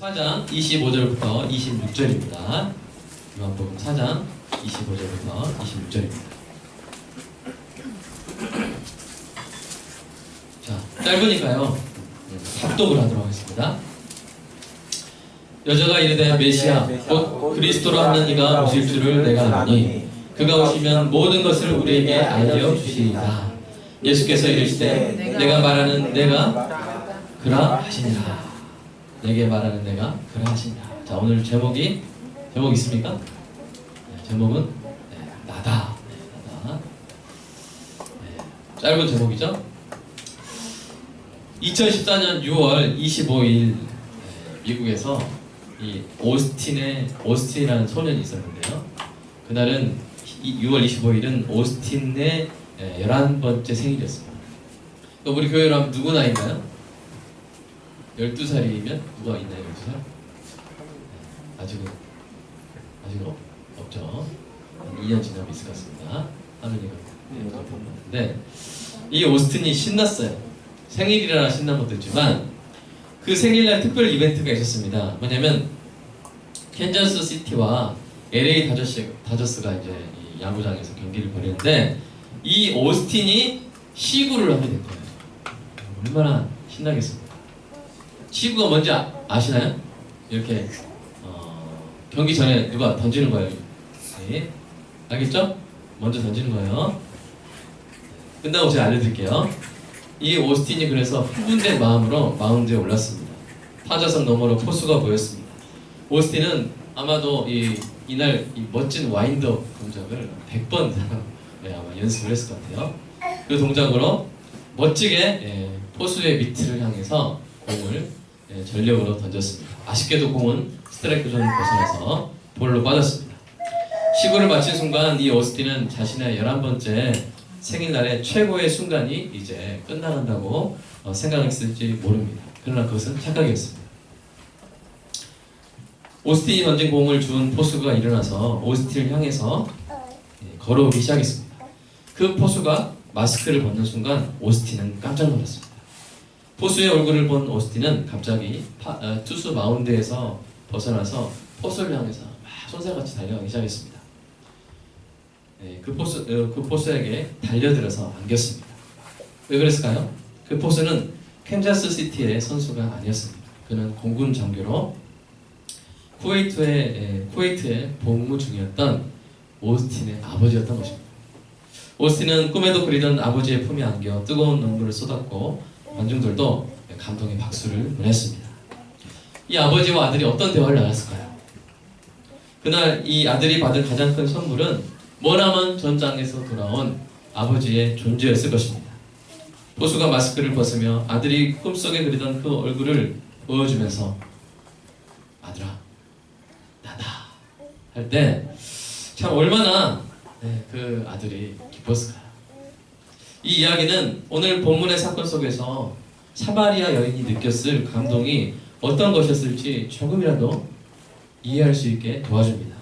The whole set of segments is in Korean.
4장 25절부터 26절입니다. 요한복음 4장 25절부터 26절입니다. 자, 짧으니까요. 합독을 하도록 하겠습니다. 여자가 이르되 메시아 곧 그리스도로 하는 이가 오실 줄을 내가 아노니 그가 오시면 모든 것을 우리에게 알려주시리라. 예수께서 이르시되 내가 말하는 내가 그라 하시니라. 내게 말하는 내가 그라 하시니라. 자, 오늘 제목 있습니까? 네, 제목은 나다. 나다. 짧은 제목이죠. 2014년 6월 25일 미국에서 이 오스틴이라는 소년이 있었는데요. 그날은 6월 25일은 오스틴의 11번째 생일이었습니다. 우리 교회로 하면 누구 나이인가요? 12살이면 누가 있나요? 12살? 아직은 없죠. 한 2년 지나면 있을 것 같습니다. 하느니가 네, 이 오스틴이 신났어요. 생일이라 신난 것도 있지만 그 생일날 특별 이벤트가 있었습니다. 뭐냐면 캔자스 시티와 LA 다저스가 이제 이 야구장에서 경기를 벌이는데 이 오스틴이 시구를 하게 된 거예요. 얼마나 신나겠습니까? 시구가 뭔지 아시나요? 이렇게 경기 전에 누가 던지는 거예요. 네. 알겠죠? 먼저 던지는 거예요. 끝나고 제가 알려드릴게요. 이 오스틴이 그래서 흥분된 마음으로 마운드에 올랐습니다. 타자석 너머로 포수가 보였습니다. 오스틴은 아마도 이날 이 멋진 와인드업 동작을 100번 아마 연습을 했을 것 같아요. 그 동작으로 멋지게 포수의 밑을 향해서 공을 전력으로 던졌습니다. 아쉽게도 공은 스트라이크 존을 벗어나서 볼로 빠졌습니다. 시구를 마친 순간 이 오스틴은 자신의 11번째 생일날의 최고의 순간이 이제 끝나간다고 생각했을지 모릅니다. 그러나 그것은 착각이었습니다. 오스틴이 던진 공을 준 포수가 일어나서 오스틴을 향해서 걸어오기 시작했습니다. 그 포수가 마스크를 벗는 순간 오스틴은 깜짝 놀랐습니다. 포수의 얼굴을 본 오스틴은 갑자기 투수 마운드에서 벗어나서 포수를 향해서 막 손살같이 달려가기 시작했습니다. 그 포수에게 달려들어서 안겼습니다. 왜 그랬을까요? 그 포수는 캔자스 시티의 선수가 아니었습니다. 그는 공군 장교로 쿠웨이트에 복무 중이었던 오스틴의 아버지였던 것입니다. 오스틴은 꿈에도 그리던 아버지의 품에 안겨 뜨거운 눈물을 쏟았고 관중들도 감동의 박수를 보냈습니다. 이 아버지와 아들이 어떤 대화를 나눴을까요? 그날 이 아들이 받은 가장 큰 선물은 머나먼 전장에서 돌아온 아버지의 존재였을 것입니다. 포수가 마스크를 벗으며 아들이 꿈속에 그리던 그 얼굴을 보여주면서 아들아 나다 할 때 참 얼마나 그 아들이 기뻤을까요? 이 이야기는 오늘 본문의 사건 속에서 사마리아 여인이 느꼈을 감동이 어떤 것이었을지 조금이라도 이해할 수 있게 도와줍니다.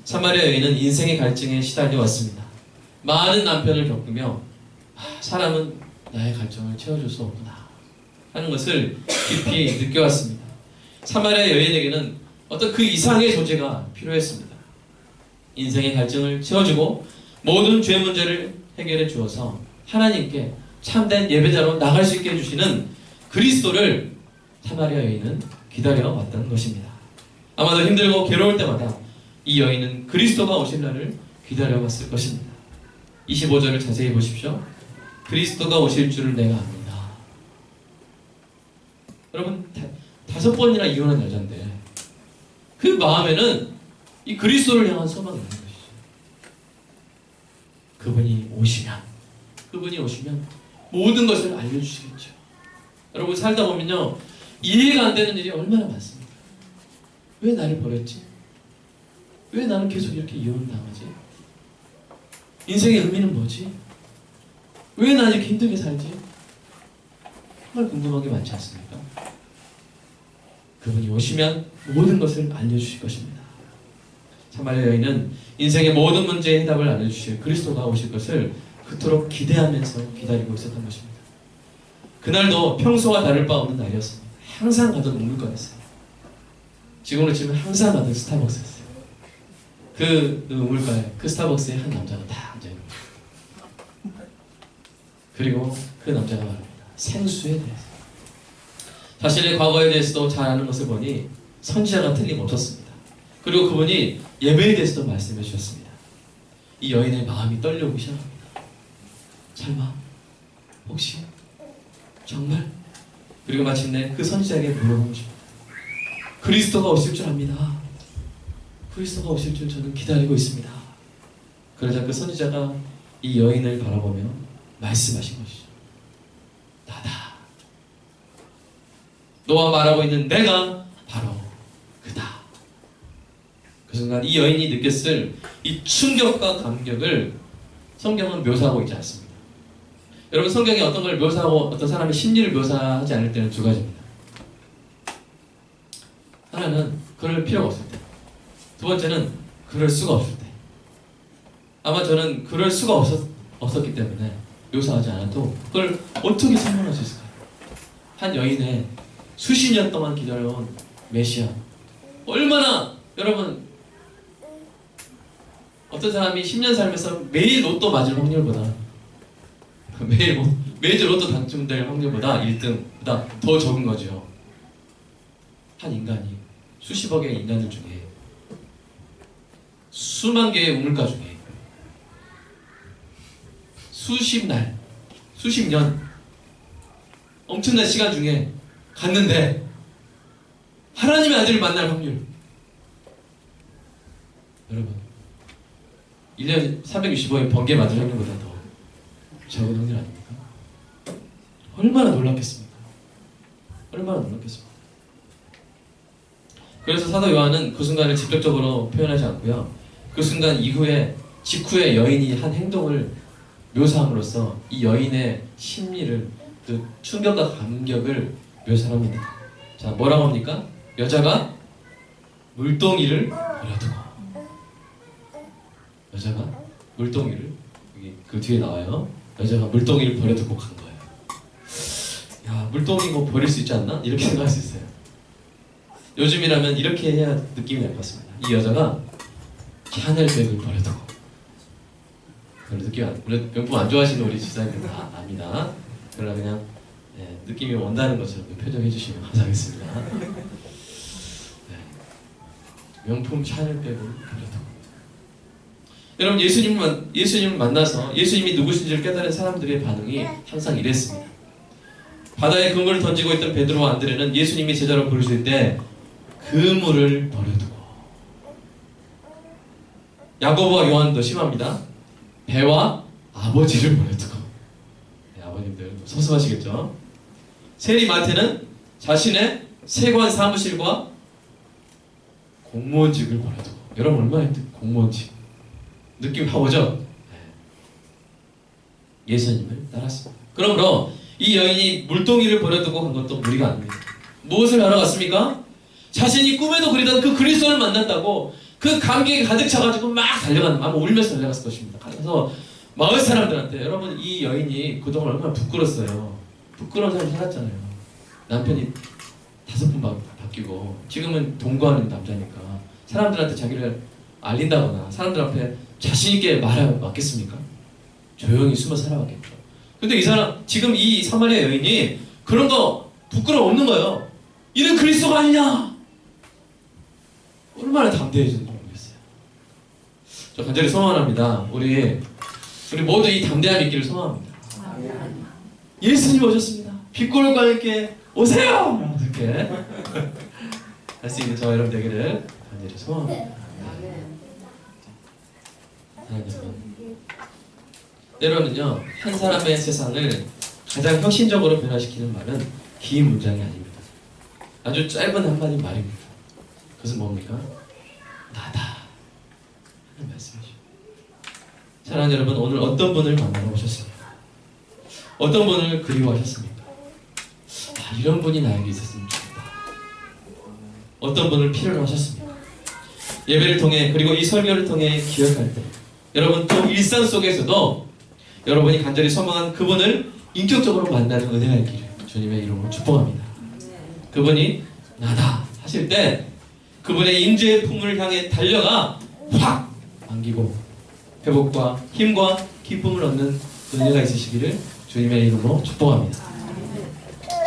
사마리아 여인은 인생의 갈증에 시달려 왔습니다. 많은 남편을 겪으며 사람은 나의 갈증을 채워줄 수 없구나 하는 것을 깊이 느껴왔습니다. 사마리아 여인에게는 어떤 그 이상의 존재가 필요했습니다. 인생의 갈증을 채워주고 모든 죄 문제를 해결해 주어서 하나님께 참된 예배자로 나갈 수 있게 해주시는 그리스도를 사마리아 여인은 기다려왔던 것입니다. 아마도 힘들고 괴로울 때마다 이 여인은 그리스도가 오실 날을 기다려왔을 것입니다. 25절을 자세히 보십시오. 그리스도가 오실 줄을 내가 압니다. 여러분 5번이나 이혼한 여잔데 그 마음에는 이 그리스도를 향한 소망이 있는 것이죠. 그분이 오시면 모든 것을 알려주시겠죠. 여러분 살다 보면요 이해가 안 되는 일이 얼마나 많습니까? 왜 나를 버렸지? 왜 나는 계속 이렇게 이혼을 당하지? 인생의 의미는 뭐지? 왜 난 이렇게 힘들게 살지? 정말 궁금한 게 많지 않습니까? 그분이 오시면 모든 것을 알려주실 것입니다. 사마리아 여인은 인생의 모든 문제의 해답을 알려주실 그리스도가 오실 것을 그토록 기대하면서 기다리고 있었던 것입니다. 그날도 평소와 다를 바 없는 날이었습니다. 항상 가던 우물가였어요. 지금으로 치면 항상 가던 스타벅스였어요. 그 우물가에 그 스타벅스에 한 남자가 딱 앉아있는 거예요. 그리고 그 남자가 말합니다. 생수에 대해서. 자신의 과거에 대해서도 잘 아는 것을 보니 선지자가 틀림없었습니다. 그리고 그분이 예배에 대해서도 말씀해 주셨습니다. 이 여인의 마음이 떨려오기 시작합니다. 설마? 혹시? 정말? 그리고 마침내 그 선지자에게 물어본 것입니다. 그리스도가 오실 줄 압니다. 그리스도가 오실 줄 저는 기다리고 있습니다. 그러자 그 선지자가 이 여인을 바라보며 말씀하신 것이죠. 나다. 너와 말하고 있는 내가 바로 그다. 그 순간 이 여인이 느꼈을 이 충격과 감격을 성경은 묘사하고 있지 않습니다. 여러분, 성경이 어떤 걸 묘사하고 어떤 사람의 심리를 묘사하지 않을 때는 두 가지입니다. 하나는 그럴 필요가 없을 때, 두 번째는 그럴 수가 없을 때. 아마 저는 그럴 수가 없었기 때문에 묘사하지 않아도 그걸 어떻게 설명할 수 있을까요? 한 여인의 수십 년 동안 기다려온 메시아, 얼마나, 여러분, 어떤 사람이 10년 살면서 매일 로또 맞을 확률보다 매일 로또 당첨될 확률보다 1등보다 더 적은 거죠. 한 인간이 수십억의 인간들 중에 수만 개의 우물가 중에 수십 날, 수십 년 엄청난 시간 중에 갔는데 하나님의 아들을 만날 확률, 여러분, 1년 365일 번개 맞을 확률보다 더 적은 확률 아닙니까? 얼마나 놀랍겠습니까? 얼마나 놀랍겠습니까? 그래서 사도 요한은 그 순간을 직접적으로 표현하지 않고요, 그 순간 직후에 여인이 한 행동을 묘사함으로써 이 여인의 심리를, 그 충격과 감격을 묘사합니다. 자, 뭐라고 합니까? 여자가 물동이를 버려두고, 여자가 물동이를, 여기 그 뒤에 나와요. 여자가 물동이를 버려두고 간 거예요. 야, 물동이 뭐 버릴 수 있지 않나? 이렇게 생각할 수 있어요. 요즘이라면 이렇게 해야 느낌이 날 것 같습니다. 이 여자가 샤넬백을 버려두고, 별로 느낌 안, 명품 안 좋아하시는 우리 집사님들 다 압니다. 그러나 그냥 느낌이 온다는 것처럼 표정해 주시면 감사하겠습니다. 명품 샤넬백을 버려두고. 여러분, 예수님을 만나서 예수님이 누구신지를 깨달은 사람들의 반응이 항상 이랬습니다. 바다에 그물을 던지고 있던 베드로와 안드레는 예수님이 제자로 부르실 때 그물을 버려두고, 야고보와 요한도 심합니다. 배와 아버지를 버려두고. 아버님들 섭섭하시겠죠? 세리 마태는 자신의 세관 사무실과 공무원직을 버려두고. 여러분, 얼마나 힘든 공무원직 느낌 파보죠? 예수님을 따랐습니다. 그러므로 이 여인이 물동이를 버려두고 간 것도 무리가 아닙니다. 무엇을 하러 갔습니까? 자신이 꿈에도 그리던 그 그리스도를 만났다고 그 감격이 가득 차가지고 막 달려가는, 아마 울면서 달려갔을 것입니다. 그래서 마을 사람들한테, 여러분, 이 여인이 그동안 얼마나 부끄러웠어요. 부끄러운 삶을 살았잖아요. 남편이 5번 바뀌고 지금은 동거하는 남자니까 사람들한테 자기를 알린다거나 사람들 앞에 자신있게 말하면 맞겠습니까? 조용히 숨어 살아왔겠죠. 근데 이 사람, 지금 이 사마리아 여인이 그런 거 부끄러움 없는 거예요. 이는 그리스도가 아니냐? 얼마나 담대해졌는지 모르겠어요. 저 간절히 소원합니다. 우리 모두 이 담대함 있기를 소원합니다. 예수님 오셨습니다. 빛골과 함께 오세요! 이렇게 할 수 있는 저와 여러분 되기를 간절히 소원합니다. 때로는요, 한 사람의 세상을 가장 혁신적으로 변화시키는 말은 긴 문장이 아닙니다. 아주 짧은 한마디 말입니다. 그것은 뭡니까? 나다 하는 말씀이죠. 사랑하는 여러분, 오늘 어떤 분을 만나러 오셨습니까? 어떤 분을 그리워하셨습니까? 이런 분이 나에게 있었으면 좋겠다. 어떤 분을 필요로 하셨습니까? 예배를 통해, 그리고 이 설교를 통해 기억할 때, 여러분, 또 일상 속에서도 여러분이 간절히 소망한 그분을 인격적으로 만나는 은혜가 있기를 주님의 이름으로 축복합니다. 그분이 나다 하실 때 그분의 임재의 품을 향해 달려가 확 안기고 회복과 힘과 기쁨을 얻는 은혜가 있으시기를 주님의 이름으로 축복합니다.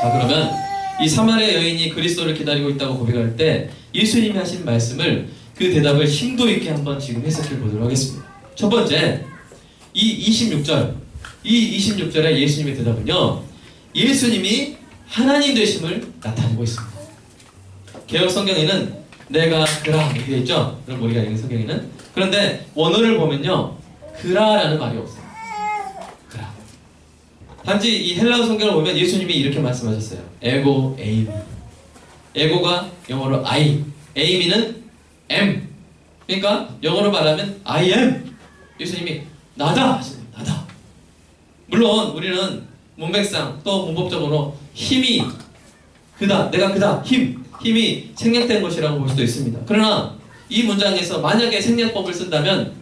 자, 그러면 이 사마리아 여인이 그리스도를 기다리고 있다고 고백할 때 예수님이 하신 말씀을, 그 대답을 심도 있게 한번 지금 해석해 보도록 하겠습니다. 첫 번째, 이 26절의 예수님의 대답은요, 예수님이 하나님 되심을 나타내고 있습니다. 개역 성경에는 내가 그라 이렇게 되어 있죠? 그럼 우리가 읽는 성경에는. 그런데 원어를 보면요, 그라라는 말이 없어요. 그라. 단지 이 헬라어 성경을 보면 예수님이 이렇게 말씀하셨어요. 에고 에이미. 에고가 영어로 I, 에이미는 am. 그러니까 영어로 말하면 I am. 예수님이 나다 하십니다. 나다. 물론 우리는 문맥상 또 문법적으로 힘이 그다, 내가 그다, 힘이 생략된 것이라고 볼 수도 있습니다. 그러나 이 문장에서 만약에 생략법을 쓴다면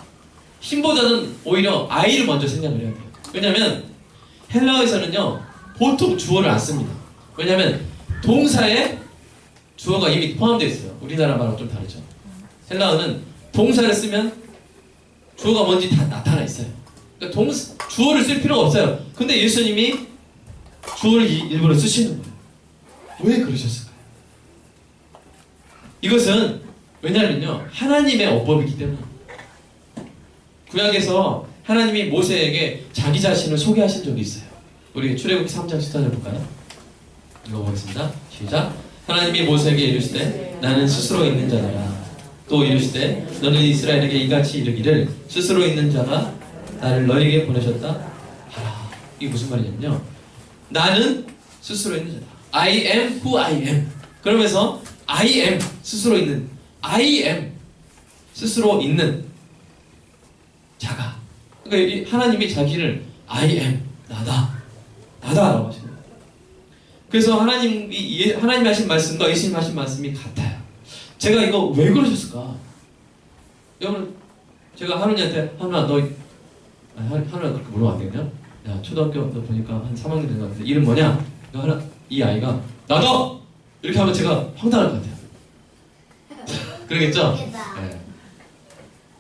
힘보다는 오히려 I를 먼저 생략을 해야 돼요. 왜냐하면 헬라어에서는요, 보통 주어를 안 씁니다. 왜냐하면 동사에 주어가 이미 포함되어 있어요. 우리나라 말하고 좀 다르죠. 헬라어는 동사를 쓰면 주어가 뭔지 다 나타나 있어요. 그러니까 주어를 쓸 필요가 없어요. 근데 예수님이 주어를 일부러 쓰시는 거예요. 왜 그러셨을까요? 이것은 왜냐면요, 하나님의 어법이기 때문입니다. 구약에서 하나님이 모세에게 자기 자신을 소개하신 적이 있어요. 우리 출애굽기 3장 14절 볼까요? 읽어보겠습니다. 시작. 하나님이 모세에게 이르시되 나는 스스로 있는 자라. 또 이르시되 너는 이스라엘에게 이같이 이르기를 스스로 있는 자가 나를 너에게 보내셨다 하라. 이게 무슨 말이냐면요, 나는 스스로 있는 자다. I am who I am. 그러면서 I am 스스로 있는, I am 스스로 있는 자가. 그러니까 하나님이 자기를 I am 나다라고 하십니다. 그래서 하나님이 하신 말씀과 예수님이 하신 말씀이 같아요. 제가 이거 왜 그러셨을까? 여러분, 제가 하루니한테 하루나 그렇게 물어보면 안 되겠냐? 야, 초등학교 너 보니까 한 3학년 된 것 같은데 이름 뭐냐? 이 아이가 나다! 이렇게 하면 제가 황당할 것 같아요. 그러겠죠? 네.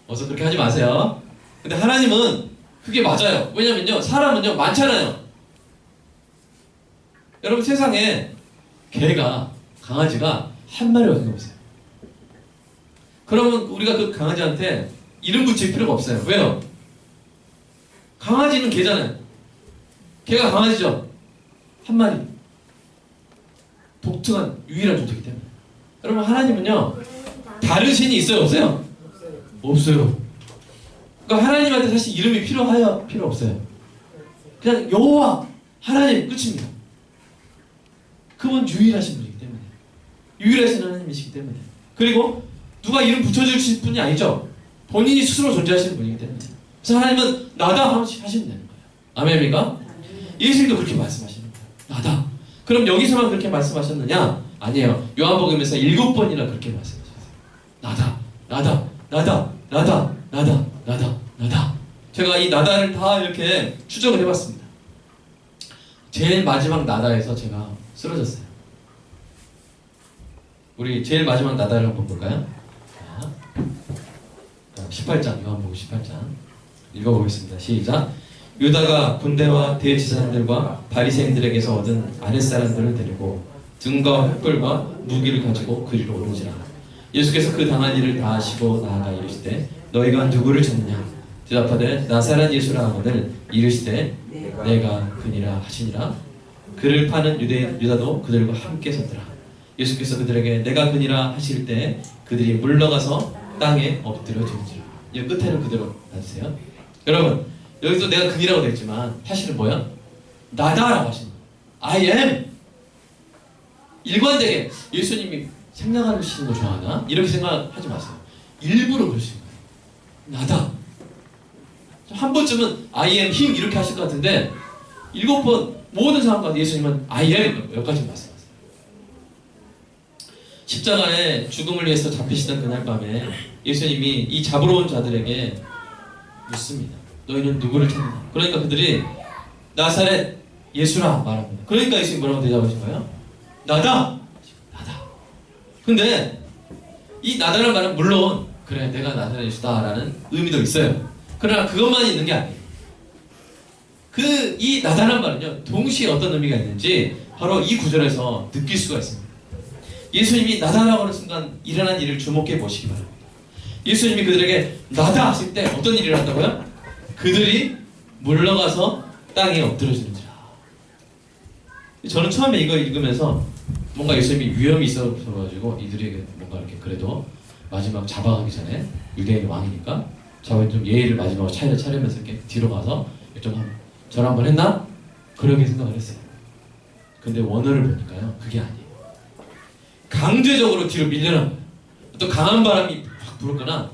어서 그렇게 하지 마세요. 근데 하나님은 그게 맞아요. 왜냐면요, 사람은요 많잖아요. 여러분, 세상에 강아지가 한 마리라고 생각해보세요. 그러면 우리가 그 강아지한테 이름 붙일 필요가 없어요. 왜요? 강아지는 개잖아요. 개가 강아지죠. 한 마리. 독특한 유일한 존재이기 때문에. 여러분, 하나님은요 다른 신이 있어요? 없어요? 없어요. 그러니까 하나님한테 사실 이름이 필요 없어요. 그냥 여호와 하나님 끝입니다. 그분 유일하신 분이기 때문에, 유일하신 하나님이시기 때문에, 그리고 누가 이름 붙여주실 분이 아니죠. 본인이 스스로 존재하시는 분이기 때문에. 그래서 하나님은 나다 하시면 되는 거예요. 아멘입니까? 예수님도 그렇게 말씀하시는 거예요. 나다. 그럼 여기서만 그렇게 말씀하셨느냐? 아니에요. 요한복음에서 7번이나 그렇게 말씀하셨어요. 나다. 제가 이 나다를 다 이렇게 추적을 해봤습니다. 제일 마지막 나다에서 제가 쓰러졌어요. 우리 제일 마지막 나다를 한번 볼까요? 18장, 요한복음 18장 읽어보겠습니다. 시작. 유다가 군대와 대제사장들과 바리새인들에게서 얻은 아랫사람들을 데리고 등과 횃불과 무기를 가지고 그리로 오르지라. 예수께서 그 당한 일을 다 하시고 나아가 이르시되 너희가 누구를 찾느냐? 대답하되 나사렛 예수라 하거늘 이르시되 내가 그니라 하시니라. 그를 파는 유다도 그들과 함께 섰더라. 예수께서 그들에게 내가 그니라 하실 때 그들이 물러가서 땅에 엎드려지니라. 이 끝에는 그대로 놔주세요. 여러분, 여기서 내가 그니라고 됐지만 사실은 뭐야? 나다라고 하시는 거예요. I am. 일관되게 예수님이 생각하시는 거 좋아하나? 이렇게 생각하지 마세요. 일부러 그러시는 거예요. 나다. 한 번쯤은 I am him 이렇게 하실 것 같은데 7번 모든 상황과 예수님은 I am 여기까지 말씀하세요. 십자가에 죽음을 위해서 잡히시던 그날 밤에 예수님이 이 잡으러 온 자들에게 묻습니다. 너희는 누구를 찾느냐? 그러니까 그들이 나사렛 예수라 말합니다. 그러니까 예수님이 뭐라고 대답하신 거예요? 나다. 근데 이 나다라는 말은 물론 그래 내가 나다라는 예수다라는 의미도 있어요. 그러나 그것만 있는 게 아니에요. 이 나다라는 말은요 동시에 어떤 의미가 있는지 바로 이 구절에서 느낄 수가 있습니다. 예수님이 나다라고 하는 순간 일어난 일을 주목해 보시기 바랍니다. 예수님이 그들에게 나다 하실 때 어떤 일을 한다고요? 그들이 물러가서 땅에 엎드러지는지라. 저는 처음에 이거 읽으면서 뭔가 예수님이 위험이 있어가지고 이들에게 뭔가 이렇게 그래도 마지막 잡아가기 전에 유대인의 왕이니까 자기 좀 예의를 마지막으로 차리면서 이렇게 뒤로 가서 좀 절 한번 했나? 그렇게 생각을 했어요. 근데 원어를 보니까요 그게 아니에요. 강제적으로 뒤로 밀려난 거예요. 또 강한 바람이 확 불었거나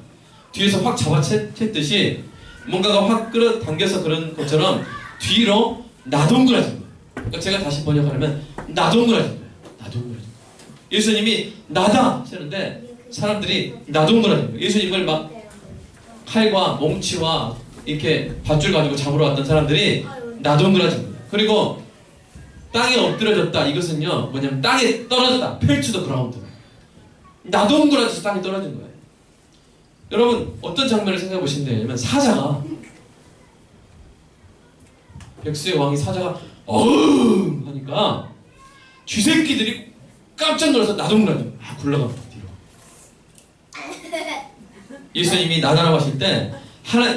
뒤에서 확 잡아챘듯이 뭔가가 확 끌어당겨서 그런 것처럼 뒤로 나동그라진 거예요. 그러니까 제가 다시 번역하려면 나동그라진 거예요. 나동그라진 거예요. 예수님이 나다 하시는데 사람들이 나동그라진 거예요. 예수님을 막 칼과 몽치와 이렇게 밧줄 가지고 잡으러 왔던 사람들이 나동그라진 거예요. 그리고 땅에 엎드려졌다. 이것은요 뭐냐면 땅에 떨어졌다. 펼치도 그라운드. 나동그라져서 땅에 떨어진 거예요. 여러분 어떤 장면을 생각해 보시면 되냐면 사자가 백수의 왕이 사자가 어흥 하니까 쥐새끼들이 깜짝 놀라서 나동그라져. 굴러갑니다 뒤로. 예수님이 나다라고 하실 때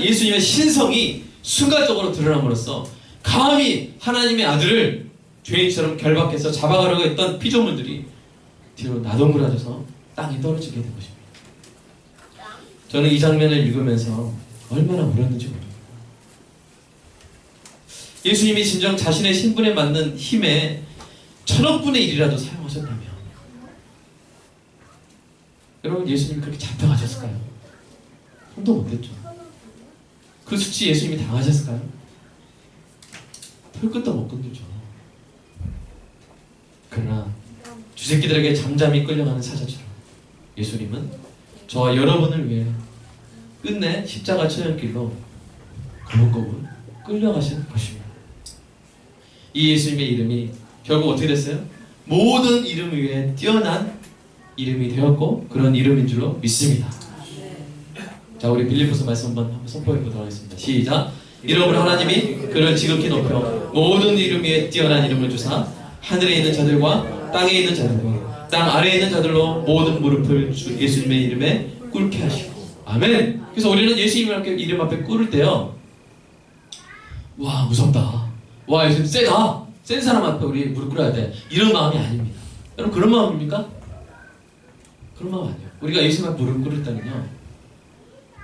예수님의 신성이 순간적으로 드러남으로써 감히 하나님의 아들을 죄인처럼 결박해서 잡아가려고 했던 피조물들이 뒤로 나동그라져서 땅에 떨어지게 된 것입니다. 저는 이 장면을 읽으면서 얼마나 울었는지 모릅니다. 예수님이 진정 자신의 신분에 맞는 힘에 1000억분의 1이라도 사용하셨다면 여러분 예수님이 그렇게 잡혀가셨을까요? 손도 못 댔죠. 그 수치 예수님이 당하셨을까요? 털끝도 못 건들죠. 그러나 쥐새끼들에게 잠잠히 끌려가는 사자처럼 예수님은 저와 여러분을 위해 끝내 십자가 천연길로 거북거북 끌려가신 것입니다. 이 예수님의 이름이 결국 어떻게 됐어요? 모든 이름 위에 뛰어난 이름이 되었고 그런 이름인 줄로 믿습니다. 자, 우리 빌립보서 말씀 한번 선포해 보도록 하겠습니다. 시작. 이러므로 하나님이 그를 지극히 높여 모든 이름 위에 뛰어난 이름을 주사 하늘에 있는 자들과 땅에 있는 자들과 땅 아래에 있는 자들로 모든 무릎을 주 예수님의 이름에 꿇게 하시고. 아멘. 그래서 우리는 예수님 이름 앞에 꿇을 때요, 와 무섭다, 와 예수님 세다, 센 사람 앞에 우리 무릎 꿇어야 돼, 이런 마음이 아닙니다. 여러분 그런 마음입니까? 그런 마음 아니에요. 우리가 예수님 앞에 무릎 꿇을 때는요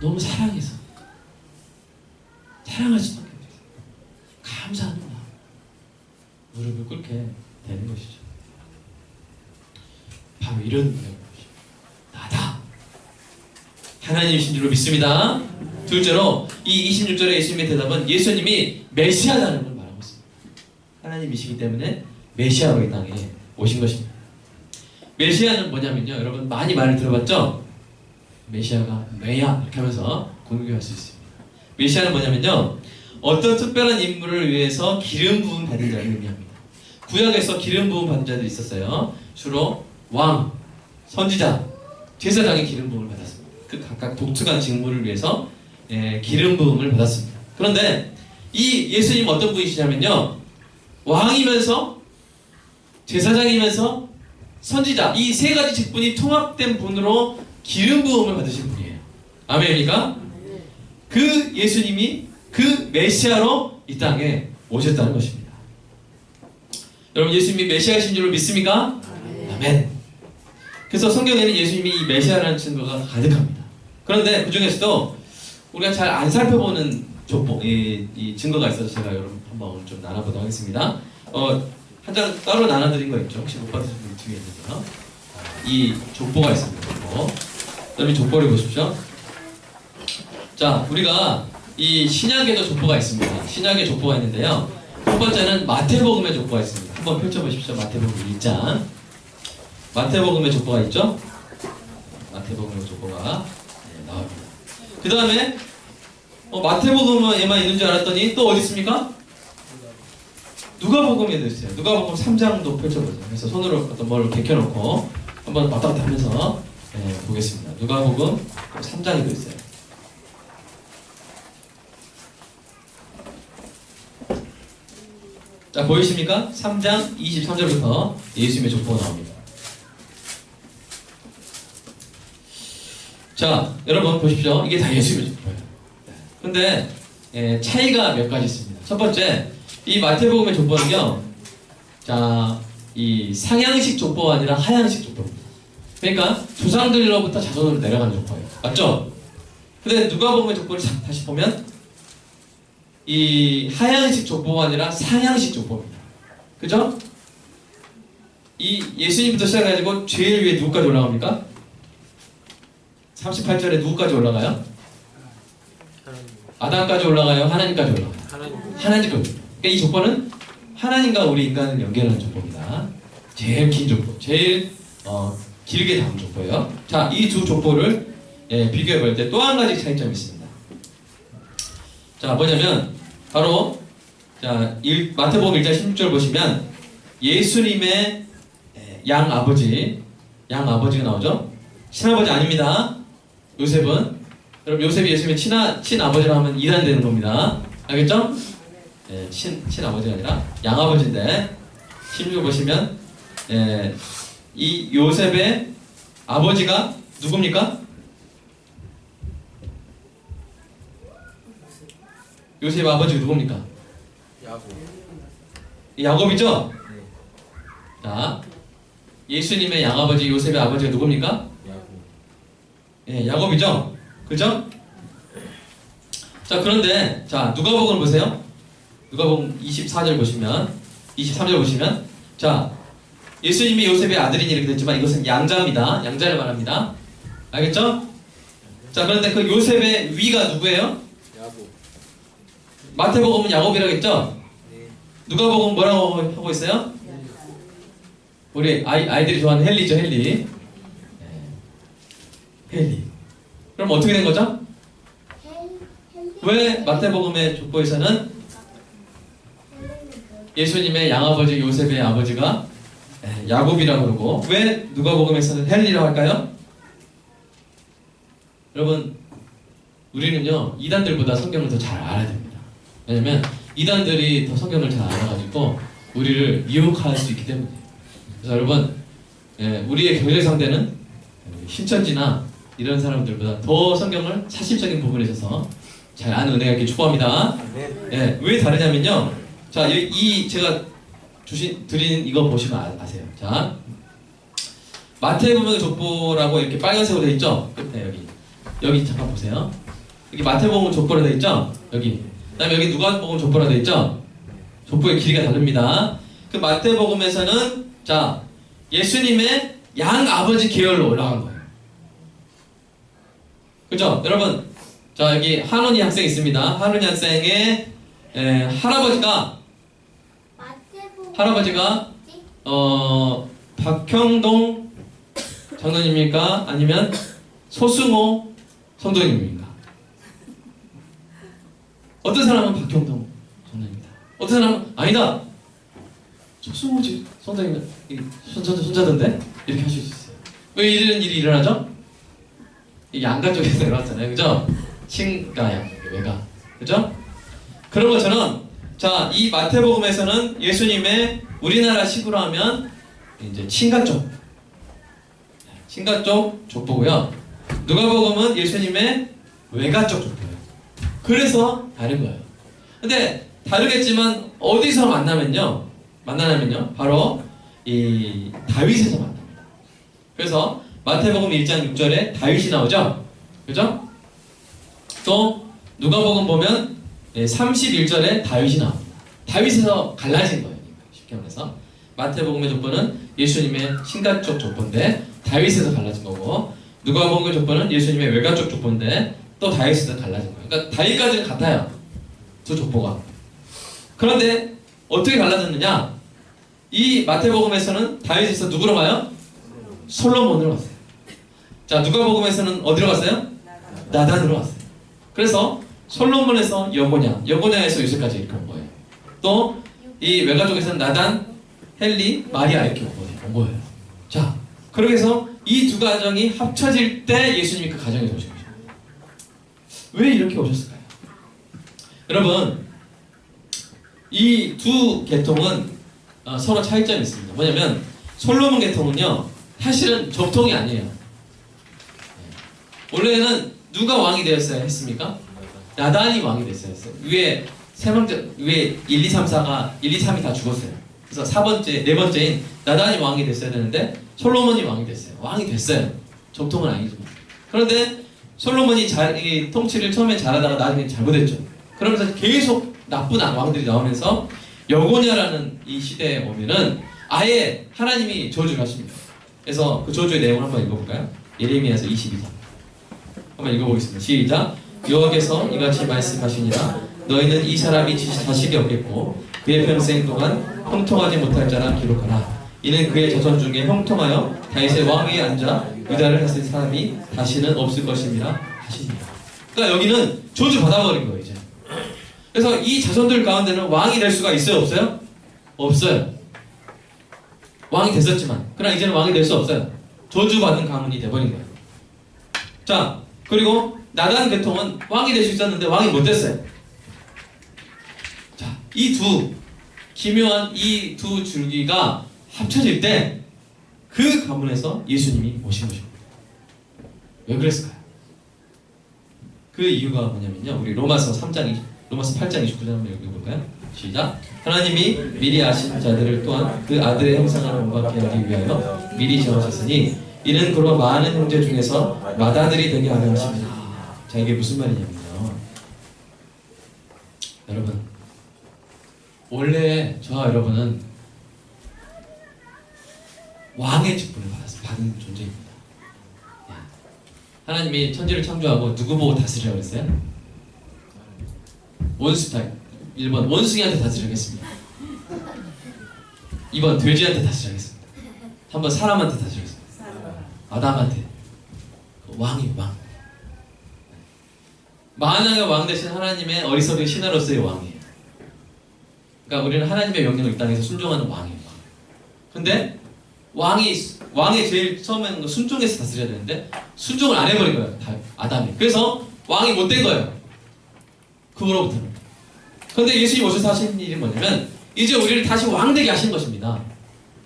너무 사랑해서, 사랑할 수밖에 없어요. 감사하는 마음 무릎을 꿇게 되는 것이죠. 바로 이런 것입니다. 나다, 하나님이신 줄로 믿습니다. 둘째로 이 26절의 예수님의 대답은 예수님이 메시아라는 걸 말하고 있습니다. 하나님이시기 때문에 메시아로 이 땅에 오신 것입니다. 메시아는 뭐냐면요, 여러분 많이 말을 들어봤죠? 메시아가 메야 이렇게 하면서 공유할 수 있습니다. 메시아는 뭐냐면요, 어떤 특별한 인물을 위해서 기름 부음 받은 자를 의미합니다. 구약에서 기름 부음 받은 자들이 있었어요. 주로 왕, 선지자, 제사장의 기름 부음을 받았습니다. 그 각각 독특한 직무를 위해서 기름 부음을 받았습니다. 그런데 이 예수님 어떤 분이시냐면요, 왕이면서 제사장이면서 선지자, 이 세 가지 직분이 통합된 분으로 기름 부음을 받으신 분이에요. 아멘입니까? 그 예수님이 그 메시아로 이 땅에 오셨다는 것입니다. 여러분 예수님이 메시아이신 줄로 믿습니까? 아멘. 그래서 성경에는 예수님이 이 메시아라는 증거가 가득합니다. 그런데 그 중에서도 우리가 잘 안 살펴보는 이 증거가 있어서 제가 여러분 한번 오늘 좀 나눠보도록 하겠습니다. 한 장 따로 나눠드린 거 있죠? 혹시 못 받으신 분 뒤에 있는데요. 이 족보가 있습니다. 여러분 족보를 보십시오. 자, 우리가 이 신약에도 족보가 있습니다. 신약에 족보가 있는데요, 첫 번째는 마태복음의 족보가 있습니다. 한번 펼쳐보십시오. 마태복음 1장. 마태복음의 족보가 있죠? 마태복음의 족보가 나옵니다. 그 다음에 마태복음에만 있는 줄 알았더니 또 어디 있습니까? 누가복음에도 있어요. 누가복음 3장도 펼쳐보죠. 그래서 손으로 어떤 뭘 개켜놓고 한번 왔다 갔다 하면서 보겠습니다. 누가복음 3장에도 있어요. 자, 보이십니까? 3장 23절부터 예수님의 족보가 나옵니다. 자, 여러분 보십시오. 이게 다 예수님의 족보예요. 근데 차이가 몇 가지 있습니다. 첫 번째, 이 마태복음의 족보는요, 자, 이 상향식 족보가 아니라 하향식 족보입니다. 그러니까 조상들로부터 자손으로 내려가는 족보예요. 맞죠? 근데 누가복음의 족보를 다시 보면 이 하향식 족보가 아니라 상향식 족보입니다. 그죠? 이 예수님부터 시작해가지고 제일 위에 누구까지 올라갑니까? 38절에 누구까지 올라가요? 아담까지 올라가요? 하나님까지 올라가요? 하나님까지. 그러니까 이 족보는 하나님과 우리 인간을 연결하는 족보입니다. 제일 긴 족보, 제일 길게 담은 족보예요. 자, 이 두 족보를 비교해 볼 때 또 한 가지 차이점이 있습니다. 자, 뭐냐면 바로 자, 마태복음 1장 16절 보시면 예수님의 양아버지가 나오죠? 친아버지 아닙니다. 요셉은. 여러분, 요셉이 예수님의 친아버지라 하면 이단 되는 겁니다. 알겠죠? 친아버지가 아니라 양아버지인데 16절 보시면 이 요셉의 아버지가 누굽니까? 요셉의 아버지가 누굽니까? 야곱이죠? 자, 예수님의 양아버지 요셉의 아버지가 누굽니까? 야곱이죠? 그죠? 자, 그런데 자, 누가복음 보세요. 누가복음 23절 보시면 자, 예수님이 요셉의 아들이니 이렇게 됐지만 이것은 양자입니다. 양자를 말합니다. 알겠죠? 자, 그런데 그 요셉의 위가 누구예요? 야곱. 마태복음은 야곱이라고 했죠? 네. 누가복음 뭐라고 하고 있어요? 우리 아이들이 좋아하는 헨리죠, 헨리. 헨리. 그럼 어떻게 된 거죠? 왜 마태복음의 족보에서는 예수님의 양아버지 요셉의 아버지가 야곱이라고 그러고 왜 누가복음에서는 헨리라고 할까요? 여러분, 우리는요 이단들보다 성경을 더 잘 알아야 됩니다. 왜냐면 이단들이 더 성경을 잘 알아가지고 우리를 미혹할 수 있기 때문이에요. 그래서 여러분, 우리의 경제 상대는 신천지나 이런 사람들보다 더 성경을 사실적인 부분에 있어서 잘 아는 은혜가 있길 축복합니다. 왜 다르냐면요, 자, 이 제가 드린 이거 보시면 아세요. 자, 마태복음 족보라고 이렇게 빨간색으로 되어 있죠? 끝에 여기 잠깐 보세요. 여기 마태복음 족보로 되어 있죠? 여기. 그다음에 여기 누가복음 족보로 되어 있죠? 족보의 길이가 다릅니다. 그 마태복음에서는 자, 예수님의 양아버지 계열로 올라간 거예요. 그죠? 여러분, 자, 여기 한원희 학생 있습니다. 한원희 학생의 할아버지가 박형동 장로님입니까? 아니면 소승호 성도님입니까? 어떤 사람은 박형동 장로입니다. 어떤 사람은 아니다, 소승호 성도님 손자던데? 이렇게 하실 수 있어요. 왜 이런 일이 일어나죠? 이 양가 쪽에서 일어났잖아요. 그죠? 친가 양, 외가. 그죠? 그런 것처럼 자, 이 마태복음에서는 예수님의 우리나라 식으로 하면 이제 친가 쪽 족보고요. 누가복음은 예수님의 외가 쪽 족보예요. 그래서 다른 거예요. 근데 다르겠지만 어디서 만나냐면요 바로 이 다윗에서 만납니다. 그래서 마태복음 1장 6절에 다윗이 나오죠? 그죠? 또 누가복음 보면 31절에 다윗이 나옵니다. 다윗에서 갈라진 거예요. 쉽게 말해서 마태복음의 족보는 예수님의 신가 쪽 족보인데 다윗에서 갈라진 거고, 누가복음의 족보는 예수님의 외가 쪽 족보인데 또 다윗에서 갈라진 거예요. 그러니까 다윗까지는 같아요, 두 족보가. 그런데 어떻게 갈라졌느냐? 이 마태복음에서는 다윗에서 누구로 가요? 솔로몬으로 갔어요. 자, 누가복음에서는 어디로 갔어요? 나단으로 갔어요. 그래서 솔로몬에서 여고냐에서 요셉까지 이렇게 온 거예요. 또 이 외가 쪽에서는 나단, 헨리, 마리아 이렇게 온 거예요. 자, 그렇게 해서 이 두 가정이 합쳐질 때 예수님이 그 가정에 오신 거죠. 왜 이렇게 오셨을까요? 여러분, 이 두 계통은 서로 차이점이 있습니다. 뭐냐면 솔로몬 계통은요, 사실은 적통이 아니에요. 원래는 누가 왕이 되었어야 했습니까? 나단이 왕이 됐어야 했어요. 위에 위에 1, 2, 3, 4가 1, 2, 3이 다 죽었어요. 그래서 네 번째인 나단이 왕이 됐어야 되는데 솔로몬이 왕이 됐어요. 왕이 됐어요. 적통은 아니죠. 그런데 솔로몬이 이 통치를 처음에 잘하다가 나중에 잘못했죠. 그러면서 계속 나쁜 왕들이 나오면서 여고냐라는 이 시대에 오면은 아예 하나님이 저주를 하십니다. 그래서 그 저주의 내용을 한번 읽어볼까요? 예레미야서 22장 한번 읽어보겠습니다. 시작. 여호와께서 이같이 말씀하시니라. 너희는 이 사람이 자식이 없겠고 그의 평생 동안 형통하지 못할 자라 기록하라. 이는 그의 자손 중에 형통하여 다윗의 왕위에 앉아 유다를 다스린 사람이 다시는 없을 것임이라 하시니라. 그러니까 여기는 저주 받아버린 거예요 이제. 그래서 이 자손들 가운데는 왕이 될 수가 있어요 없어요? 없어요. 왕이 됐었지만 그러나 이제는 왕이 될 수 없어요. 저주받은 가문이 돼버린 거예요. 자, 그리고 나단 계통은 왕이 될 수 있었는데 왕이 못 됐어요. 자, 이 두 기묘한 이 두 줄기가 합쳐질 때 그 가문에서 예수님이 오신 것입니다. 왜 그랬을까요? 그 이유가 뭐냐면요, 우리 로마서 8장 29절 한번 읽어볼까요? 시작. 하나님이 미리 아신 자들을 또한 그 아들의 형상을 본받게 하기 위하여 미리 정하셨으니 이는 그로 많은 형제 중에서 맏아들이 되게 하려 하십니다. 자, 이게 무슨 말이냐면요, 여러분, 원래 저와 여러분은 왕의 직분을 받은 존재입니다. 하나님이 천지를 창조하고 누구 보고 다스리라고 했어요? 원수 타입. 1번 원숭이한테 다스리겠습니다. 2번 돼지한테 다스리겠습니다. 3번 사람한테 다스리겠습니다. 아담한테. 왕이에요, 왕. 만왕의 왕 대신 하나님의 어리석은 신하로서의 왕이에요. 그러니까 우리는 하나님의 명령을 이 땅에서 순종하는 왕이에요. 근데 왕의 제일 처음에는 순종해서 다스려야 되는데 순종을 안 해버린 거예요, 아담이. 그래서 왕이 못 된 거예요, 그 후로부터는. 그런데 예수님이 오셔서 하신 일이 뭐냐면 이제 우리를 다시 왕되게 하신 것입니다.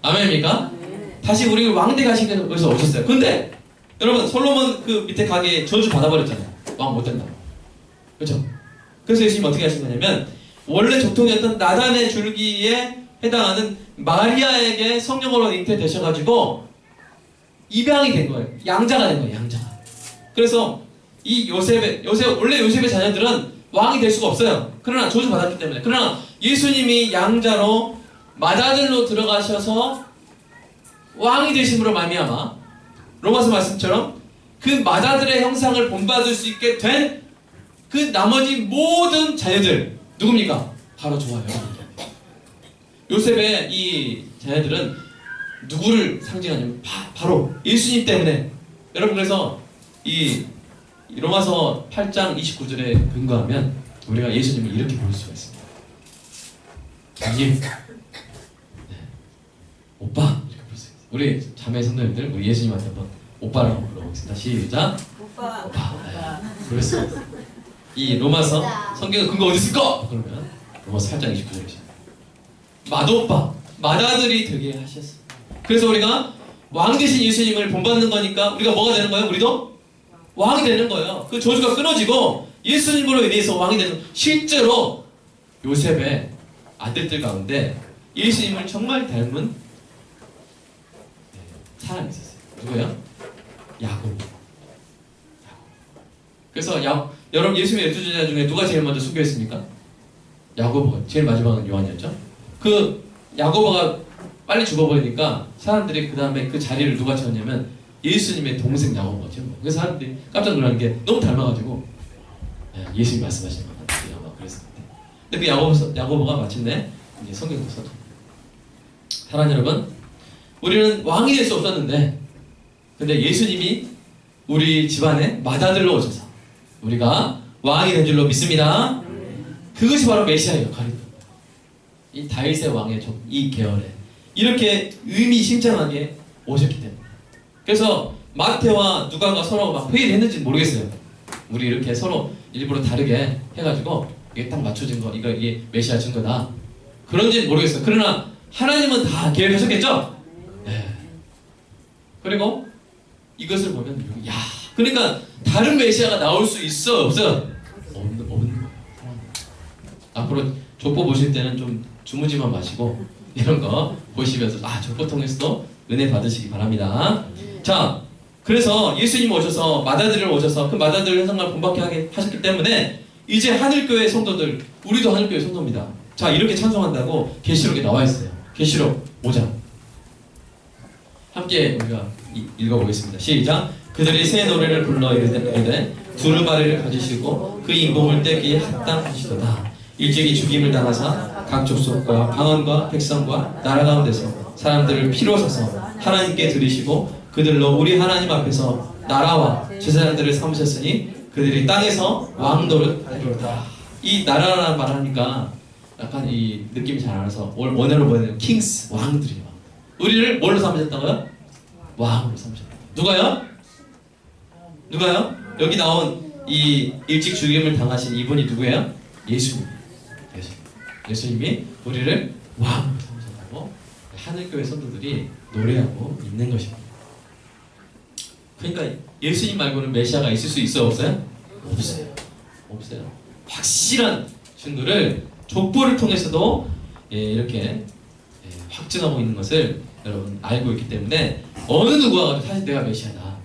아멘입니까? 다시 우리를 왕되게 하신 것에서 오셨어요. 근데 여러분, 솔로몬 그 밑에 가게에 저주 받아버렸잖아요. 왕 못 된다고. 그렇죠? 그래서 예수님이 어떻게 하신 거냐면 원래 적통이었던 나단의 줄기에 해당하는 마리아에게 성령으로 잉태되셔가지고 입양이 된 거예요. 양자가 된 거예요, 양자가. 그래서 이 원래 요셉의 자녀들은 왕이 될 수가 없어요. 그러나 저주 받았기 때문에. 그러나 예수님이 양자로 맏아들로 들어가셔서 왕이 되심으로 말미암아 로마서 말씀처럼 그 맏아들의 형상을 본받을 수 있게 된 그 나머지 모든 자녀들 누굽니까? 바로 저와 여러분. 요셉의 이 자녀들은 누구를 상징하냐면 바로 예수님 때문에. 여러분, 그래서 이 로마서 8장 29절에 근거하면 우리가 예수님을 이렇게 볼 수가 있습니다. 네. 오빠, 이렇게 볼 수 있어요. 우리 자매 성도님들, 우리 예수님한테 한번 오빠라고 불러보겠습니다. 시작. 오빠. 네. 그랬어. 이 로마서 성경의 근거 어디 있을까? 그러면 로마서 8장 29절이죠. 맏오빠, 맏아들이 되게 하셨어요. 그래서 우리가 왕 되신 예수님을 본받는 거니까 우리가 뭐가 되는 거예요? 우리도 왕이 되는 거예요. 그 저주가 끊어지고 예수님으로 인해서 왕이 되는. 실제로 요셉의 아들들 가운데 예수님을 정말 닮은 사람이 있었어요. 누구예요? 야곱. 그래서 여러분, 예수님의 12제자 중에 누가 제일 먼저 순교했습니까? 야고보가. 제일 마지막은 요한이었죠. 그 야고보가 빨리 죽어버리니까 사람들이 그 다음에 그 자리를 누가 채웠냐면 예수님의 동생 야고보가 채운 거예요. 그래서 사람들이 깜짝 놀라는 게 너무 닮아가지고 예수님이 말씀하시는 것 같아요. 아마 그랬을 때. 근데 그 야고보가 마침내 이제 성경도 써도. 사랑하는 여러분, 우리는 왕이 될 수 없었는데 근데 예수님이 우리 집안에 맏아들로 오셔서 우리가 왕이 된 줄로 믿습니다. 그것이 바로 메시아의 역할입니다. 이 다윗의 왕의 이 계열에 이렇게 의미심장하게 오셨기 때문에. 그래서 마태와 누가가 서로 막 회의를 했는지 모르겠어요. 우리 이렇게 서로 일부러 다르게 해가지고 이게 딱 맞춰진 거, 이게 메시아 증거다. 그런지 모르겠어요. 그러나 하나님은 다 계획하셨겠죠? 네. 그리고 이것을 보면 야, 그러니까 다른 메시아가 나올 수 있어 없어? 없는 거예요. 앞으로 족보 보실 때는 좀 주무지만 마시고 이런 거 보시면서 족보 통해서도 은혜 받으시기 바랍니다. 자, 그래서 예수님 오셔서 마다들을 오셔서 그 마다들 회상을 본받게 하게 하셨기 때문에 이제 하늘교회 성도들, 우리도 하늘교회 성도입니다. 자, 이렇게 찬송한다고 계시록에 나와 있어요. 계시록 5장 함께 우리가 읽어보겠습니다. 시작. 그들이 새 노래를 불러 이르되 두루마리를 가지시고 그 인공을 떼기에 합당하시도다. 일찍이 죽임을 당하사 각 족속과 방언과 백성과 나라 가운데서 사람들을 피로 사서 하나님께 드리시고 그들로 우리 하나님 앞에서 나라와 제사장들을 삼으셨으니 그들이 땅에서 왕노릇 하리로다. 이 나라라는 말 하니까 약간 이 느낌이 잘 안 와서 원어로 보면 킹스, 왕들이에요. 우리를 뭘로 삼으셨다고요? 왕으로 삼으셨다. 누가요? 누가요? 여기 나온 이 일찍 죽임을 당하신 이분이 누구예요? 예수님. 예수님이 우리를 왕으로 삼으셨다고 하늘교회 성도들이 노래하고 있는 것입니다. 그러니까 예수님 말고는 메시아가 있을 수 있어요? 없어요? 없어요. 없어요. 확실한 증거를 족보를 통해서도 이렇게 확증하고 있는 것을 여러분 알고 있기 때문에 어느 누구와 사실 내가 메시아다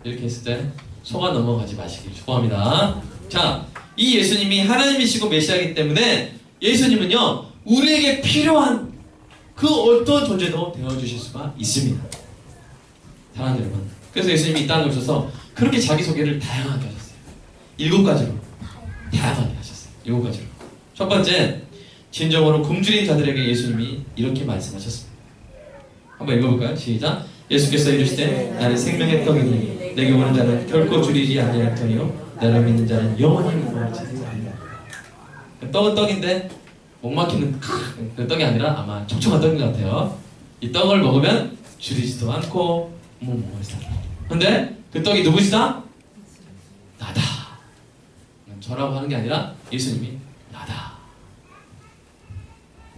이렇게 했을 때 속아 넘어가지 마시길 축복합니다. 자, 이 예수님이 하나님이시고 메시아이기 때문에 예수님은요 우리에게 필요한 그 어떤 존재도 되어주실 수가 있습니다. 사랑하는 여러분, 그래서 예수님이 이 땅에 오셔서 그렇게 자기소개를 다양하게 하셨어요. 7가지로 다양하게 하셨어요. 7가지로. 첫 번째, 진정으로 굶주린 자들에게 예수님이 이렇게 말씀하셨습니다. 한번 읽어볼까요? 시작. 예수께서 이르시되 나는 생명의 떡이니 내게 오는 자는 결코 줄이지 아니할 터니요 나를 믿는 자는 영원히 목마르지 아니하리라. 떡은 떡인데 목 막히는 그 떡이 아니라 아마 촉촉한 떡인 것 같아요. 이 떡을 먹으면 줄이지도 않고 목마르지 않아. 근데 그 떡이 누구시다? 나다. 저라고 하는 게 아니라 예수님이 나다.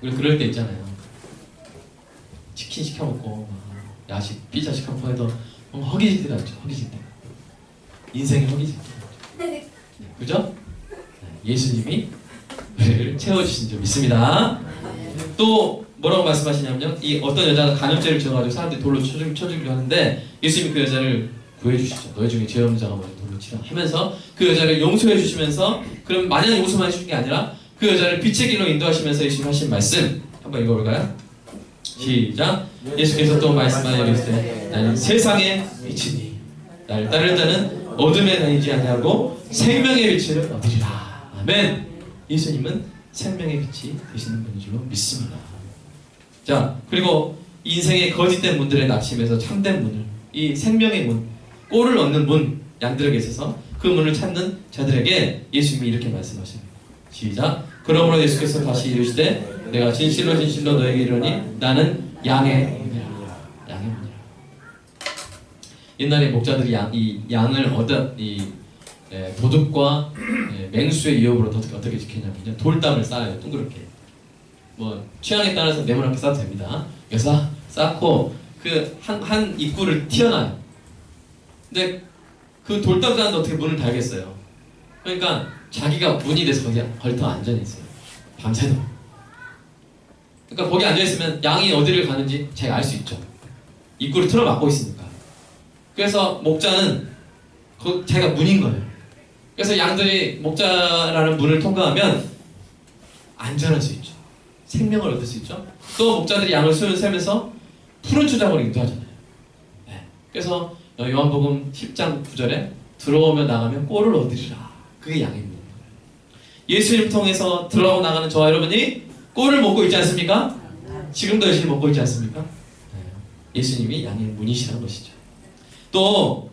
우리 그럴 때 있잖아요. 치킨 시켜 먹고 야식, 피자 시켜 먹고 해도 허기질 때가 있죠. 허기질 때. 인생이 허기질 때. 그죠? 예수님이 우리를 채워주신 줄 믿습니다. 또 뭐라고 말씀하시냐면요. 이 어떤 여자가 간염죄를 지어가지고 사람들이 돌로 쳐주기로 하는데 예수님이 그 여자를 구해주시죠. 너희 중에 죄 없는 자가 먼저 돌로 치라 하면서 그 여자를 용서해 주시면서 그럼 마냥 용서만 해주는 게 아니라 그 여자를 빛의 길로 인도하시면서 예수님 하신 말씀 한번 읽어볼까요? 시작. 예수께서 또 말씀하여 이르시되 나는 세상의 빛이니 나를 따르는 자는 어둠에 다니지 아니하고 생명의 빛을 얻으리라. 아멘. 예수님은 생명의 빛이 되시는 분인 줄로 믿습니다. 자, 그리고 인생의 거짓된 문들의 낙심에서 참된 문을, 이 생명의 문, 꼴을 얻는 문, 양들에게 있어서 그 문을 찾는 자들에게 예수님이 이렇게 말씀하십니다. 시작. 그러므로 예수께서 다시 이르시되 내가 진실로 진실로 너에게 이르노니 나는 양의 문이라. 양의 문이라. 옛날에 목자들이 이 양을 도둑과 맹수의 위협으로 어떻게 지키냐면요. 돌담을 쌓아요. 둥그렇게. 뭐 취향에 따라서 네모나게 쌓아도 됩니다. 그래서 쌓고 그 한 입구를 튀어나요. 근데 그 돌담 쌓는데 어떻게 문을 달겠어요? 그러니까 자기가 문이 돼서 거기 걸터 앉아 있어요. 밤새도록. 그러니까 거기 앉아 있으면 양이 어디를 가는지 자기가 알 수 있죠. 입구를 틀어 막고 있으니까. 그래서 목자는 자기가 문인 거예요. 그래서 양들이 목자라는 문을 통과하면 안전할 수 있죠. 생명을 얻을 수 있죠. 또 목자들이 양을 세면서 푸른 초장으로 인도하잖아요. 네. 그래서 요한복음 10장 9절에 들어오며 나가면 꼴을 얻으리라. 그게 양입니다. 예수님 통해서 들어오고 나가는 저와 여러분이 꼴을 먹고 있지 않습니까? 지금도 열심히 먹고 있지 않습니까? 네. 예수님이 양의 문이시라는 것이죠. 또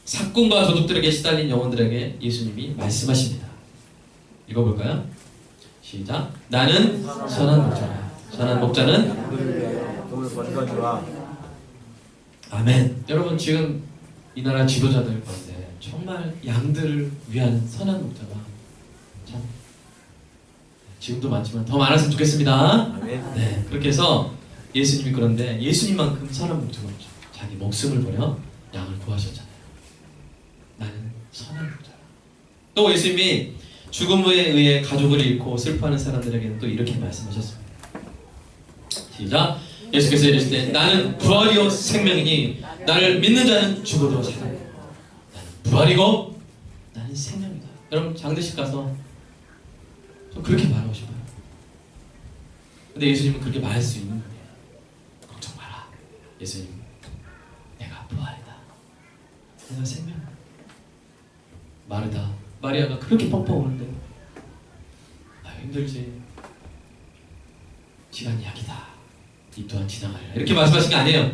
사꾼과 도둑들에게 시달린 영혼들에게 예수님이 말씀하십니다. 읽어볼까요? 시작. 나는 선한 목자야. 선한 목자는 아멘. 여러분 지금 이 나라 지도자들 가운데 정말 양들을 위한 선한 목자가 참 지금도 많지만 더 많았으면 좋겠습니다. 아멘. 네, 그렇게 해서 예수님이 그런데 예수님만큼 선한 목자가 없죠. 자기 목숨을 버려 양을 구하셨잖아요. 나는 선한 목자라. 또 예수님이 죽음에 의해 가족을 잃고 슬퍼하는 사람들에게는 또 이렇게 말씀하셨습니다. 시작. 예수께서 이르시되 나는 부활이요 생명이니 나를 믿는 자는 죽어도 살아요. 나는 부활이고 나는 생명이다. 여러분 장례식 가서 좀 그렇게 말하고 싶어요. 근데 예수님은 그렇게 말할 수 있는 분이에요. 걱정 마라. 예수님, 내가 부활이다. 내가 생명이다. 마르다, 마리아가 그렇게 펑펑 우는데 힘들지. 시간이 약이다. 이 또한 지나가리라. 이렇게 말씀하신 게 아니에요.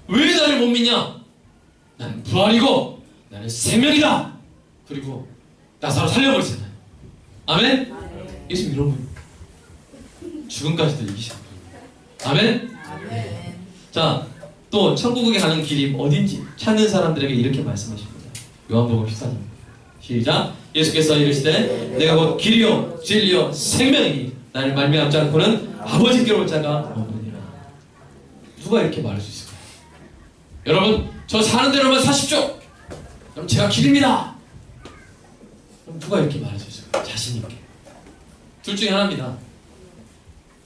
왜 나를 못 믿냐? 나는 부활이고 나는 생명이다. 그리고 나사로 살려버리잖아요. 아멘? 예수님 이런 분. 죽음까지도 이기신 분. 아멘? 네. 자, 또 천국에 가는 길이 어딘지 찾는 사람들에게 이렇게 말씀하십니다. 요한복음 14장 시작. 예수께서 이르시되 내가 곧 길이요 진리요 생명이니 나를 말미암지 않고는 아버지께로 올 자가 없느니라. 누가 이렇게 말할 수 있을까요? 여러분 저 사는 대로만 사십시오. 그럼 제가 길입니다. 그럼 누가 이렇게 말할 수 있을까요? 자신 있게. 둘 중에 하나입니다.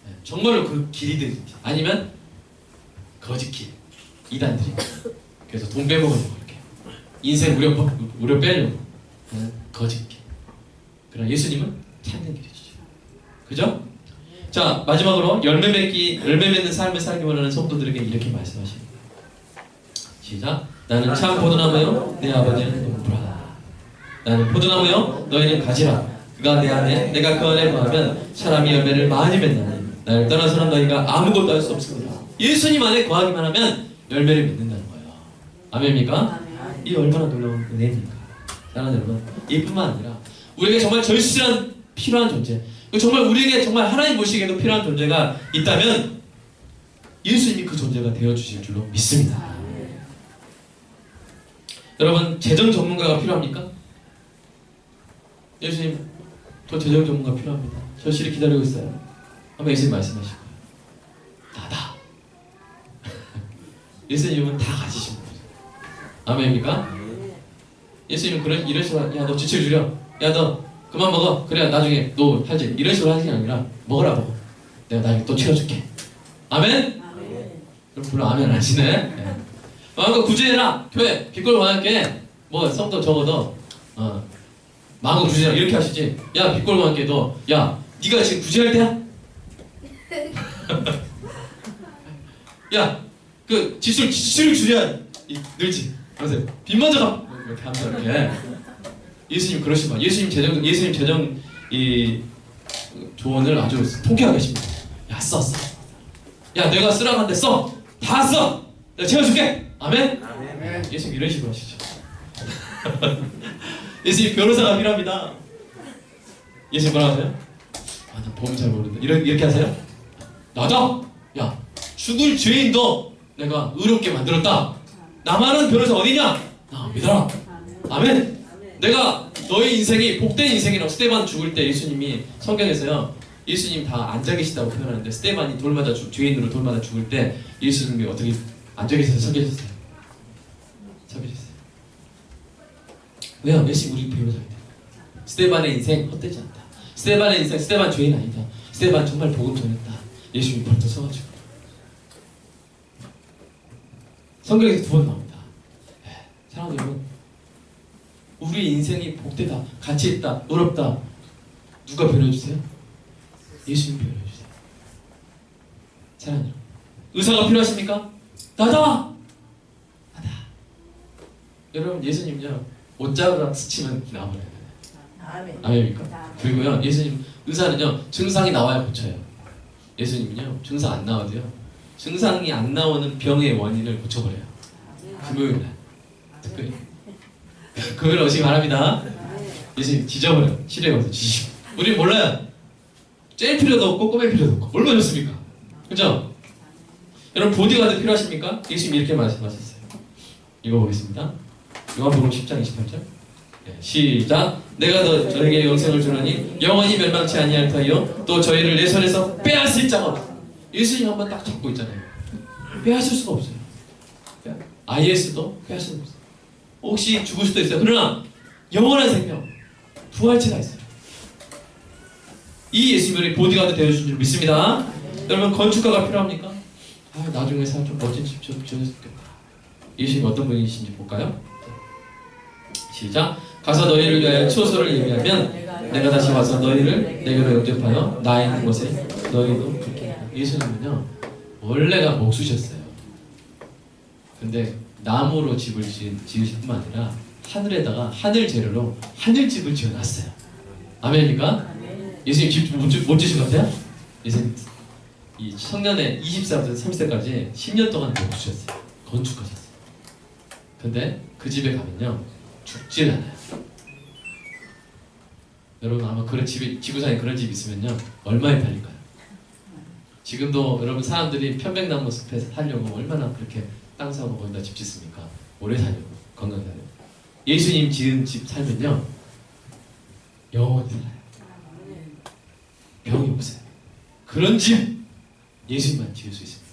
네, 정말로 그 길이든지 아니면 거짓길 이단들이 그래서 돈 빼먹으려고 이렇게 인생 우려 빼려고 거짓길. 그러나 예수님은 찾는 길이시죠. 그죠? 자, 마지막으로 열매 맺는 삶을 살기 원하는 성도들에게 이렇게 말씀하십니다. 시작. 나는 참 포도나무요 내 아버지는 농부라. 나는 포도나무요 너희는 가지라. 그가 내 안에 내가 그 안에 거하면 사람이 열매를 많이 맺나니 나를 떠나서는 너희가 아무것도 할 수 없습니다. 예수님 안에 거하기만 하면 열매를 맺는다는 거예요. 아멘입니까? 이 얼마나 놀라운 은혜입니까? 사랑하는 여러분, 이뿐만 아니라 우리에게 정말 절실한 필요한 존재, 정말 우리에게 정말 하나님 보시기에도 필요한 존재가 있다면 예수님이 그 존재가 되어주실 줄로 믿습니다. 여러분 재정 전문가가 필요합니까? 예수님 저 재정 전문가 필요합니다. 절실히 기다리고 있어요. 한번 예수님 말씀하실 거예요. 나다. 예수님은 다 가지신 거예요. 아멘입니까? 예수님은 이런 식으로 야 너 지칠 줄여. 야 너 그만 먹어. 그래야 나중에 너 할지. 이런 식으로 하는 게 아니라 먹어라 먹어. 내가 나중에 또 채워줄게. 아멘? 그럼 물론 아멘 안 하시네. 네. 마음껏 구제해라. 교회 빚걸 원할게. 뭐 성도 적어도 마음껏 구제해라 이렇게 하시지. 야 빚걸 원할게 너. 야 네가 지금 구제할 때야? 야 그 지출을 줄여야 늘지. 그러세요. 빚 먼저 가. 이렇게 합니다. 이렇게. 예수님 그러신 말. 예수님 재정 이 조언을 아주 통쾌하게 하십니다. 야 써. 야 내가 쓰라고 한데 써. 다 써. 내가 채워줄게. 아멘? 아멘. 예수님 이런 식으로 하시죠. 예수님 변호사가 필요합니다. 예수님 뭐라고 하세요? 아, 나 법은 잘 모르는데. 이렇게 하세요? 나다. 야 죽을 죄인도 내가 의롭게 만들었다. 나만은 변호사 어디냐? 나 믿어라. 아멘. 내가 너의 인생이 복된 인생이라고. 스데반 죽을 때 예수님이 성경에서요 예수님 다 앉아 계시다고 표현하는데 스데반이 죄인으로 돌 맞아 죽을 때 예수님이 어떻게 앉아 계셔서 서 계셨어요? 서 계셨어요. 왜요? 예수님 우리 배우자입니다. 스데반의 인생 헛되지 않다. 스데반의 인생 스데반 죄인 아니다. 스데반 정말 복음 전했다. 예수님이 벌써 서가지고 성경에서 2번 나옵니다. 사랑하는 여러분, 우리 인생이 복되다, 가치 있다, 의롭다. 누가 변해주세요? 예수님 변해주세요. 사랑하는 여러분, 의사가 필요하십니까? 나다. 여러분 예수님요 옷자루랑 스치면 나와버려요. 아멘입니까? 그리고요 예수님 의사는요 증상이 나와야 고쳐요. 예수님은요 증상 안 나와도요 증상이 안 나오는 병의 원인을 고쳐버려요. 금요일날 특별히 금요일 오시기 바랍니다. 예수님 지져버려요. 치료해 가서 지시고. 우리 몰라요. 짤 필요도 없고 꼬맬 필요도 없고 얼마나 좋습니까? 그죠? 여러분 보디가드 필요하십니까? 예수님 이렇게 말씀하셨어요. 읽어보겠습니다. 요한복음 10장 28절. 시작. 내가 너에게 영생을 주노니 영원히 멸망치 아니할 터이요 또 저희를 내 손에서 빼앗을 자가 없어. 예수님 한번 딱 잡고 있잖아요. 빼앗을 수가 없어요. IS도 빼앗을 수가 없어요. 혹시 죽을 수도 있어요. 그러나 영원한 생명, 부활체가 있어요. 이 예수님이 보디가드 되어주신 줄 믿습니다. 여러분 건축가가 필요합니까? 나중에 살 좀 멋진 집 지어줬으면 좋겠다. 예수님 어떤 분이신지 볼까요? 시작. 가서 너희를 위하여 추소를 예비하면 내가 다시 와서 너희를 내게로 영접하여 나 있는 곳에 너희도 붙게. 예수님은요 원래가 목수셨어요. 근데 나무로 집을 지으실 뿐만 아니라 하늘에다가 하늘 재료로 하늘집을 지어놨어요. 아멘입니까? 예수님 집 못 지으신 것 같아요? 예수님 이 청년의 20살부터 30살까지 10년 동안 목수셨어요. 건축하셨어요. 근데 그 집에 가면요 죽질 않아요. 여러분 아마 그런 집이 지구상에 그런 집 있으면요 얼마에 팔릴까요? 지금도 여러분 사람들이 편백나무 숲에 살려고 얼마나 그렇게 땅 사고 거기다 집 짓습니까? 오래 살려고 건강하게 살려고. 예수님 지은 집 살면요 영원히 살아요. 병이 없어요. 그런 집 예수님만 지을 수 있습니다.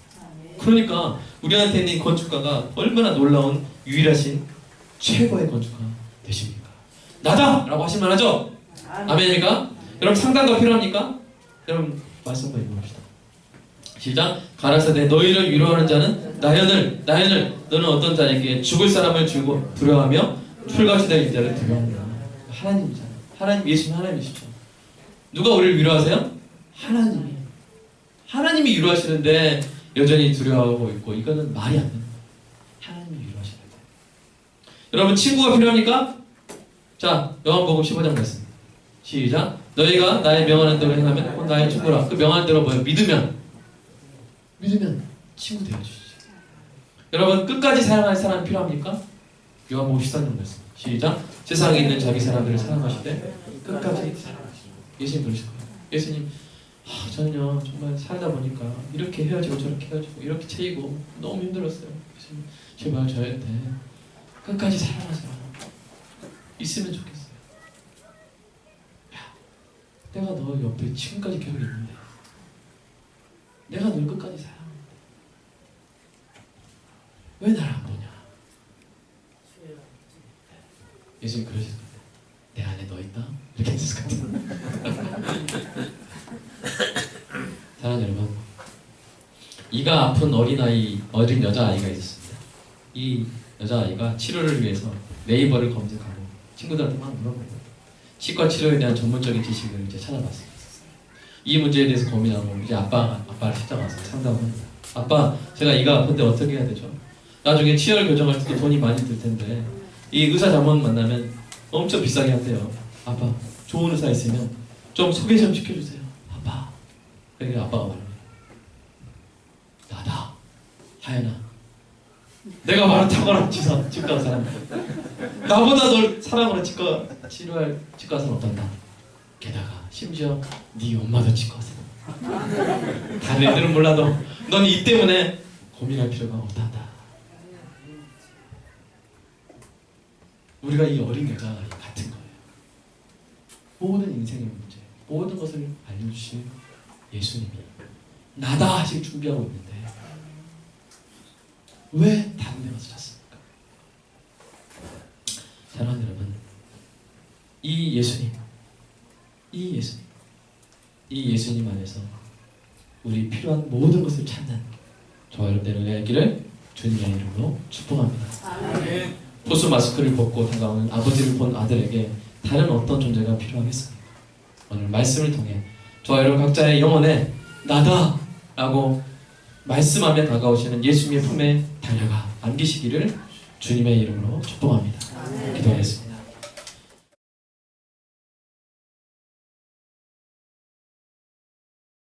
그러니까 우리한테 있는 건축가가 얼마나 놀라운 유일하신 최고의 건축가 되십니까? 나다! 라고 하실만 하죠? 아멘입니까? 여러분 상담가 필요합니까? 여러분 말씀 한번 읽어봅시다. 시작. 가라사대 너희를 위로하는 자는 나연을 너는 어떤 자에게 죽을 사람을 주고 두려워하며 풀같이 될 자를 두려워한다. 하나님이잖아요. 하나님 예수님 하나님이시죠. 누가 우리를 위로하세요? 하나님이 위로하시는데 여전히 두려워하고 있고 이거는 말이 안 됩니다. 하나님이 위로하시는 거예요. 여러분 친구가 필요합니까? 자 요한복음 15장 말씀 시작. 너희가 나의 명하는 대로 행하면 나의 친구라. 그 명하는 대로 뭐예요? 믿으면 친구 되어주시죠. 여러분 끝까지 사랑할 사람이 필요합니까? 요한복음 13장 말씀 시작. 세상에 있는 자기 사람들을 사랑하시되 끝까지 사랑하시죠. 예수님 그러실 거예요. 예수님 저는요 정말 살다 보니까 이렇게 헤어지고 저렇게 헤어지고 이렇게 채이고 너무 힘들었어요. 예수님 제발 저한테 끝까지 사랑하세요. 있으면 좋겠어요. 내가 너 옆에 지금까지 계속 있는데 내가 널 끝까지 사랑하는데 왜 날 안 보냐? 예수님 그러실 거예요. 내 안에 너 있다? 이렇게 했을 것 같아요. 사랑하는 여러분, 이가 아픈 어린 여자아이가 있었습니다. 이 여자아이가 치료를 위해서 네이버를 검색하고 친구들한테 막 물어보고 치과 치료에 대한 전문적인 지식을 이제 찾아봤어요. 이 문제에 대해서 고민하고 이제 아빠를 찾아가서 상담을 합니다. 아빠, 제가 이가 아픈데 어떻게 해야 되죠? 나중에 치열 교정할 때도 돈이 많이 들 텐데 이 의사 잘못 만나면 엄청 비싸게 한대요. 아빠, 좋은 의사 있으면 좀 소개 좀 시켜주세요. 아빠. 그러니까 아빠가 말합니다. 나다. 하연아. 내가 바로 탁월한 치과 의사야. 나보다 널 사랑으로 치료할 치과 의사는 없단다. 게다가 심지어 네 엄마도 치과 의사야. 다른 애들은 몰라도 넌 이 때문에 고민할 필요가 없단다. 우리가 이 어린 여자가 같은 거예요. 모든 인생의 문제, 모든 것을 알려주신 예수님이 나다 하실 준비하고 있는데 왜 다른 데 가서 찾습니까? 사랑하는 여러분, 이 예수님 안에서 우리 필요한 모든 것을 찾는 저와 여러분들의 은혜의 주님의 이름으로 축복합니다. 아멘. 보수 마스크를 벗고 다가오는 아버지를 본 아들에게 다른 어떤 존재가 필요하겠습니까? 오늘 말씀을 통해 저와 여러분 각자의 영혼에 나다 라고 말씀하며 다가오시는 예수님의 품에 달려가 안기시기를 주님의 이름으로 축복합니다. 기도하겠습니다.